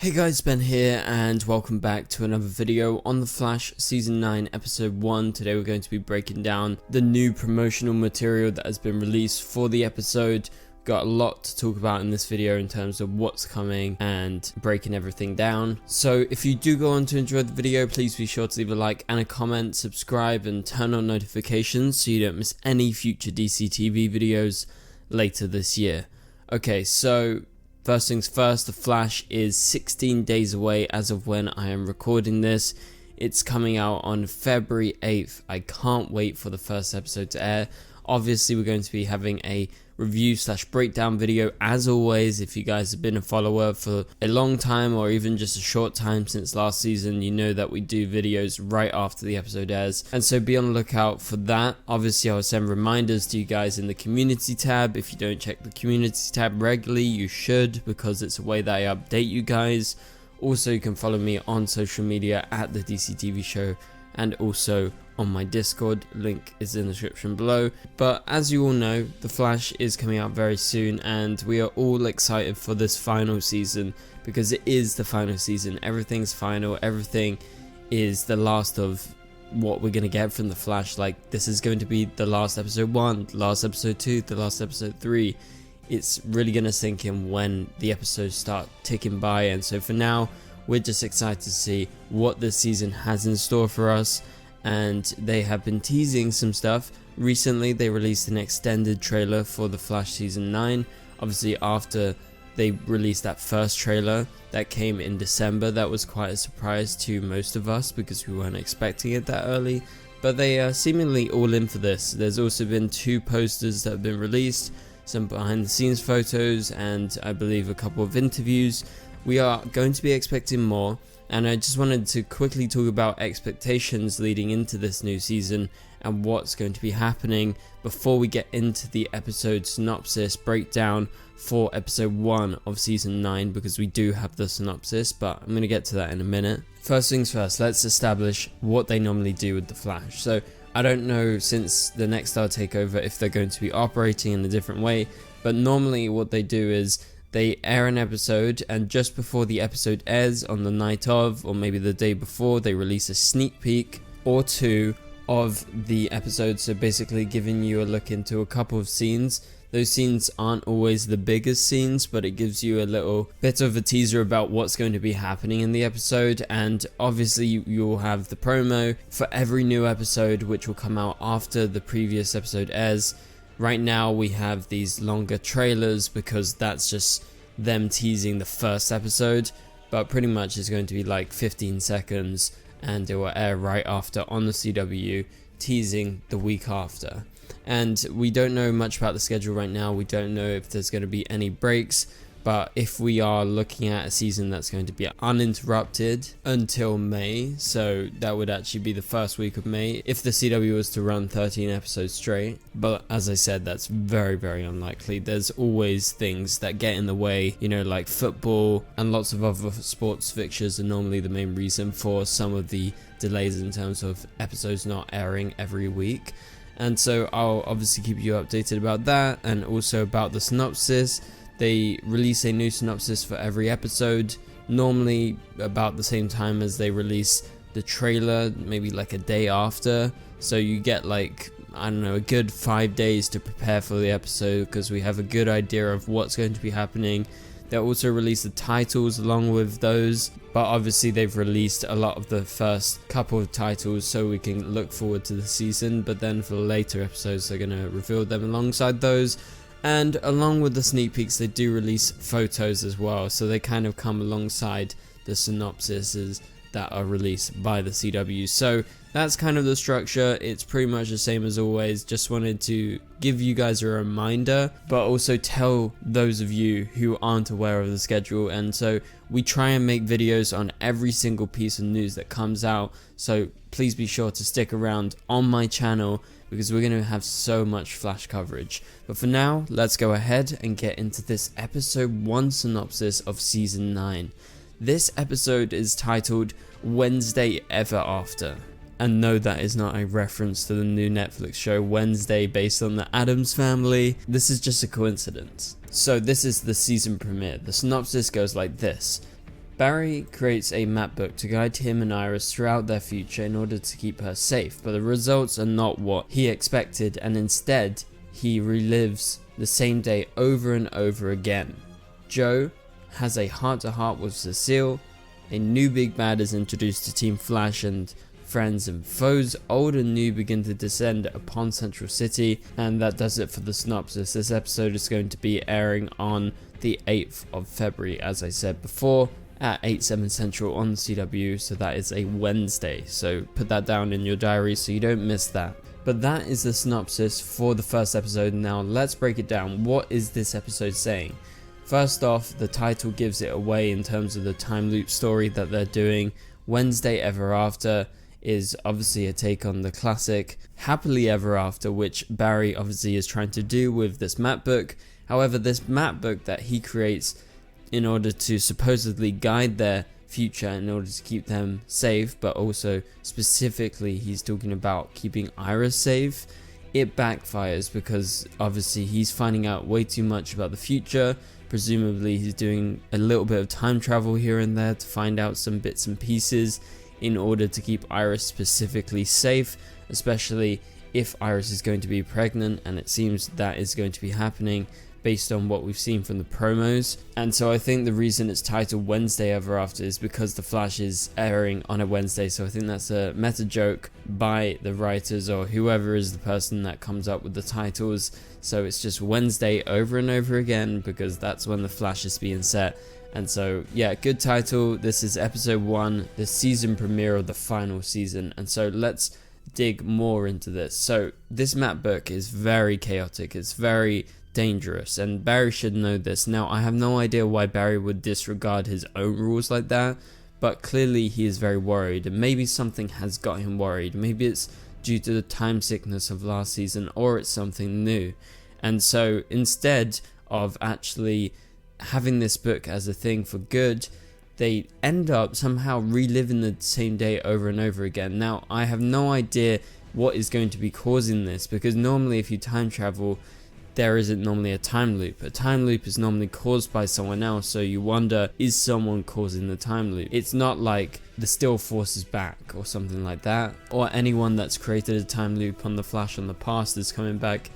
Hey guys, Ben here and welcome back to another video on The Flash Season 9 Episode 1. Today we're going to be breaking down the new promotional material that has been released for the episode. Got a lot to talk about in this video in terms of what's coming and breaking everything down. So if you do go on to enjoy the video, please be sure to leave a like and a comment, subscribe and turn on notifications so you don't miss any future DCTV videos later this year. Okay, so first things first, The Flash is 16 days away as of when I am recording this. It's coming out on February 8th. I can't wait for the first episode to air. Obviously, we're going to be having a review/breakdown video as always. If you guys have been a follower for a long time or even just a short time since last season, you know that we do videos right after the episode airs, and so be on the lookout for that. Obviously, I'll send reminders to you guys in the community tab. If you don't check the community tab regularly, you should, because it's a way that I update you guys. Also, you can follow me on social media at the DCTV show and also on my Discord, link is in the description below. But as you all know, The Flash is coming out very soon and we are all excited for this final season because it is the final season. Everything's final, everything is the last of what we're going to get from The Flash. Like, this is going to be the last episode 1, the last episode 2, the last episode 3. It's really going to sink in when the episodes start ticking by, and so for now we're just excited to see what this season has in store for us. And they have been teasing some stuff. Recently they released an extended trailer for The Flash Season 9, obviously after they released that first trailer that came in December. That was quite a surprise to most of us because we weren't expecting it that early, but they are seemingly all in for this. There's also been 2 posters that have been released, some behind the scenes photos, and I believe a couple of interviews. We are going to be expecting more, and I just wanted to quickly talk about expectations leading into this new season and what's going to be happening before we get into the episode synopsis breakdown for episode 1 of season 9, because we do have the synopsis, but I'm going to get to that in a minute. First things first, let's establish what they normally do with The Flash. So I don't know, since the Next Star takeover, if they're going to be operating in a different way, but normally what they do is they air an episode, and just before the episode airs, on the night of, or maybe the day before, they release a sneak peek or 2 of the episode. So basically giving you a look into a couple of scenes. Those scenes aren't always the biggest scenes, but it gives you a little bit of a teaser about what's going to be happening in the episode. And obviously you'll have the promo for every new episode, which will come out after the previous episode airs. Right now we have these longer trailers because that's just them teasing the first episode, but pretty much it's going to be like 15 seconds and it will air right after on the CW, teasing the week after. And we don't know much about the schedule right now. We don't know if there's going to be any breaks, but if we are looking at a season that's going to be uninterrupted until May, so that would actually be the first week of May if the CW was to run 13 episodes straight. But as I said, that's very, very unlikely. There's always things that get in the way, you know, like football and lots of other sports fixtures are normally the main reason for some of the delays in terms of episodes not airing every week. And so I'll obviously keep you updated about that, and also about the synopsis. They release a new synopsis for every episode, normally about the same time as they release the trailer, maybe like a day after. So you get, like, I don't know, a good 5 days to prepare for the episode because we have a good idea of what's going to be happening. They'll also release the titles along with those, but obviously they've released a lot of the first couple of titles so we can look forward to the season, but then for the later episodes they're going to reveal them alongside those. And along with the sneak peeks, they do release photos as well, so they kind of come alongside the synopsises that are released by the CW. So that's kind of the structure. It's pretty much the same as always. Just wanted to give you guys a reminder, but also tell those of you who aren't aware of the schedule. And so we try and make videos on every single piece of news that comes out, so please be sure to stick around on my channel because we're going to have so much Flash coverage. But for now, let's go ahead and get into this episode 1 synopsis of season 9. This episode is titled Wednesday Ever After. And no, that is not a reference to the new Netflix show Wednesday based on the Addams Family. This is just a coincidence. So this is the season premiere. The synopsis goes like this. Barry creates a map book to guide him and Iris throughout their future in order to keep her safe, but the results are not what he expected, and instead he relives the same day over and over again. Joe has a heart-to-heart with Cecile, a new big bad is introduced to Team Flash, and friends and foes, old and new, begin to descend upon Central City. And that does it for the synopsis. This episode is going to be airing on the 8th of February, as I said before, at 8/7 Central on CW, so that is a Wednesday, so put that down in your diary so you don't miss that. But that is the synopsis for the first episode. Now let's break it down. What is this episode saying? First off, the title gives it away in terms of the time loop story that they're doing. Wednesday Ever After is obviously a take on the classic Happily Ever After, which Barry obviously is trying to do with this map book. However, this map book that he creates in order to supposedly guide their future, in order to keep them safe, but also specifically he's talking about keeping Iris safe, it backfires because obviously he's finding out way too much about the future. Presumably he's doing a little bit of time travel here and there to find out some bits and pieces in order to keep Iris specifically safe, especially if Iris is going to be pregnant, and it seems that is going to be happening based on what we've seen from the promos. And so I think the reason it's titled Wednesday Ever After is because The Flash is airing on a Wednesday, so I think that's a meta joke by the writers or whoever is the person that comes up with the titles. So it's just Wednesday over and over again because that's when The Flash is being set. And so yeah, good title. This is episode 1, the season premiere of the final season, and so let's dig more into this. So this map book is very chaotic, it's very dangerous, and Barry should know this. Now I have no idea why Barry would disregard his own rules like that, but clearly he is very worried, and maybe something has got him worried. Maybe it's due to the time sickness of last season, or it's something new. And so instead of actually having this book as a thing for good, they end up somehow reliving the same day over and over again. Now I have no idea what is going to be causing this, because normally if you time travel, there isn't normally a time loop. A time loop is normally caused by someone else, so you wonder, is someone causing the time loop? It's not like the Still Force is back or something like that, or anyone that's created a time loop on the Flash on the past is coming back,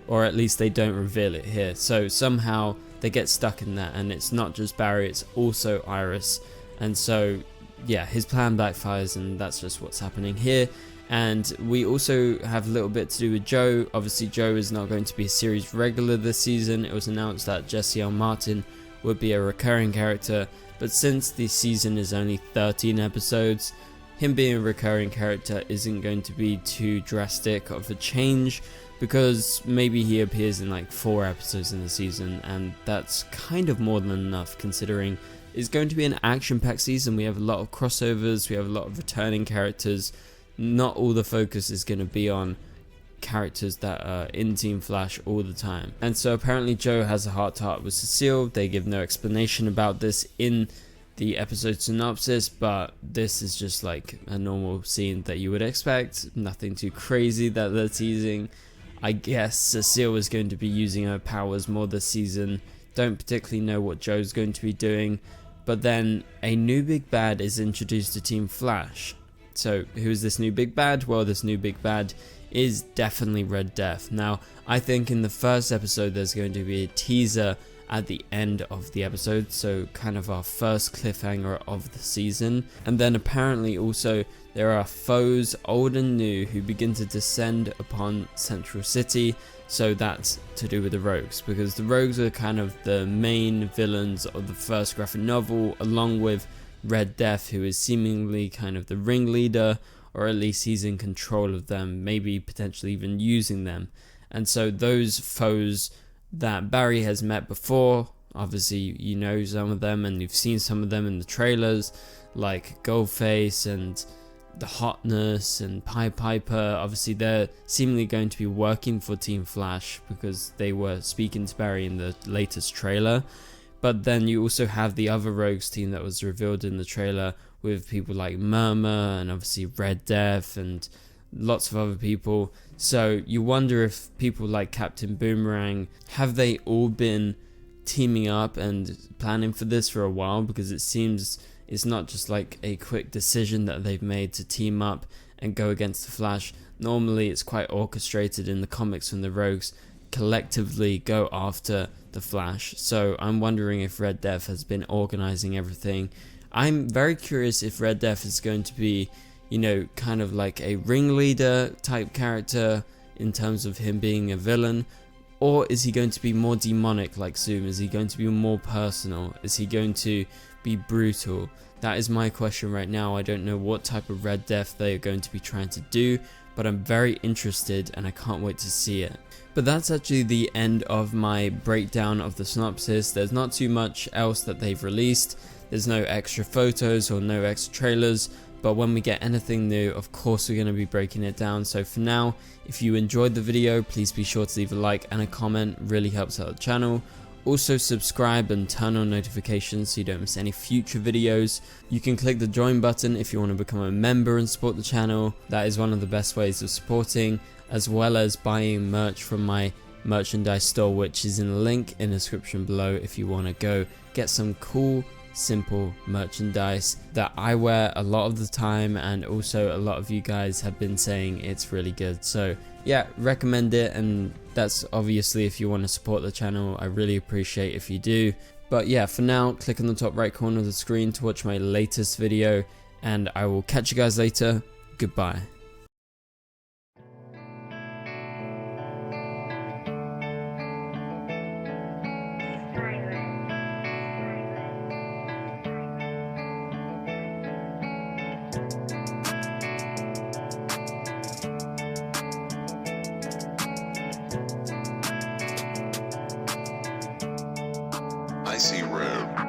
or at least they don't reveal it here. So somehow they get stuck in that, and it's not just Barry, it's also Iris. And so yeah, his plan backfires, and that's just what's happening here. And we also have a little bit to do with Joe. Obviously Joe is not going to be a series regular this season. It was announced that Jesse L. Martin would be a recurring character, but since the season is only 13 episodes, him being a recurring character isn't going to be too drastic of a change, because maybe he appears in like 4 episodes in the season, and that's kind of more than enough considering it's going to be an action-packed season. We have a lot of crossovers, we have a lot of returning characters. Not all the focus is going to be on characters that are in Team Flash all the time. And so apparently Joe has a heart-to-heart with Cecile. They give no explanation about this in the episode synopsis, but this is just like a normal scene that you would expect. Nothing too crazy that they're teasing. I guess Cecile is going to be using her powers more this season. Don't particularly know what Joe's going to be doing. But then a new big bad is introduced to Team Flash. So who's this new big bad? Well, this new big bad is definitely Red Death. Now, I think in the first episode there's going to be a teaser at the end of the episode, so kind of our first cliffhanger of the season. And then apparently also there are foes, old and new, who begin to descend upon Central City. So that's to do with the Rogues, because the Rogues are kind of the main villains of the first graphic novel, along with Red Death, who is seemingly kind of the ringleader, or at least he's in control of them, maybe potentially even using them. And so those foes that Barry has met before, obviously you know some of them and you've seen some of them in the trailers, like Goldface and the Hotness and Pied Piper. Obviously they're seemingly going to be working for Team Flash because they were speaking to Barry in the latest trailer. But then you also have the other Rogues team that was revealed in the trailer, with people like Murmur and obviously Red Death and lots of other people. So you wonder if people like Captain Boomerang, have they all been teaming up and planning for this for a while, because it seems it's not just like a quick decision that they've made to team up and go against the Flash. Normally it's quite orchestrated in the comics when the Rogues collectively go after the Flash. So I'm wondering if Red Death has been organizing everything. I'm very curious if Red Death is going to be, you know, kind of like a ringleader type character in terms of him being a villain, or is he going to be more demonic like Zoom? Is he going to be more personal? Is he going to be brutal? That is my question right now. I don't know what type of Red Death they are going to be trying to do, but I'm very interested and I can't wait to see it. But that's actually the end of my breakdown of the synopsis. There's not too much else that they've released. There's no extra photos or no extra trailers, but when we get anything new, of course we're going to be breaking it down. So for now, if you enjoyed the video, please be sure to leave a like and a comment. Really helps out the channel. Also subscribe and turn on notifications so you don't miss any future videos. You can click the join button if you want to become a member and support the channel. That is one of the best ways of supporting, as well as buying merch from my merchandise store, which is in the link in the description below if you want to go get some cool, simple merchandise that I wear a lot of the time, and also a lot of you guys have been saying it's really good. So yeah, recommend it, and that's obviously if you want to support the channel. I really appreciate if you do. But yeah, for now, click on the top right corner of the screen to watch my latest video, and I will catch you guys later. Goodbye. I see red.